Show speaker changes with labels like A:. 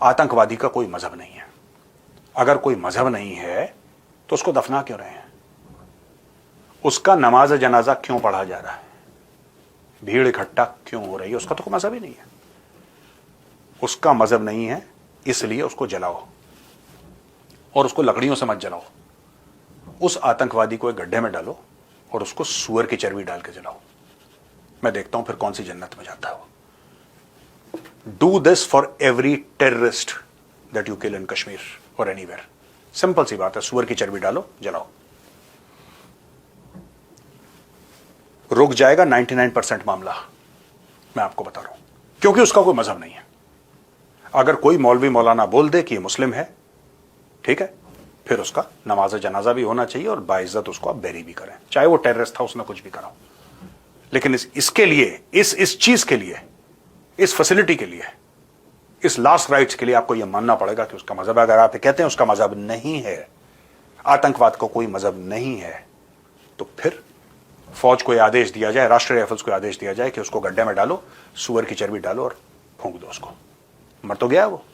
A: आतंकवादी का कोई मजहब नहीं है। अगर कोई मजहब नहीं है तो उसको दफना क्यों रहे हैं? उसका नमाज जनाजा क्यों पढ़ा जा रहा है? भीड़ इकट्ठा क्यों हो रही है? उसका तो कोई मजहब ही नहीं है। उसका मजहब नहीं है, इसलिए उसको जलाओ, और उसको लकड़ियों से मत जलाओ। उस आतंकवादी को एक गड्ढे में डालो और उसको सूअर की चर्बी डाल के जलाओ। मैं देखता हूं फिर कौन सी जन्नत में जाता है वो। Do this for every terrorist that you kill in Kashmir और एनीवेयर। सिंपल सी बात है, सूअर की चर्बी डालो, जलाओ। रुक जाएगा 99% मामला, मैं आपको बता रहा हूं, क्योंकि उसका कोई मजहब नहीं है। अगर कोई मौलवी मौलाना बोल दे कि ये मुस्लिम है, ठीक है, फिर उसका नमाज जनाजा भी होना चाहिए और बाइज्जत उसको आप बैरी भी करें, चाहे वो टेररिस्ट था, उसने कुछ भी करा। लेकिन इसके लिए, इस चीज के लिए, इस फैसिलिटी के लिए, इस लास्ट राइट्स के लिए आपको यह मानना पड़ेगा कि उसका मजहब, अगर आप कहते हैं उसका मजहब नहीं है, आतंकवाद को कोई मजहब नहीं है, तो फिर फौज को यह आदेश दिया जाए, राष्ट्रीय राइफल्स को आदेश दिया जाए कि उसको गड्ढे में डालो, सूअर की चर्बी डालो और फूंक दो उसको। मर तो गया वो।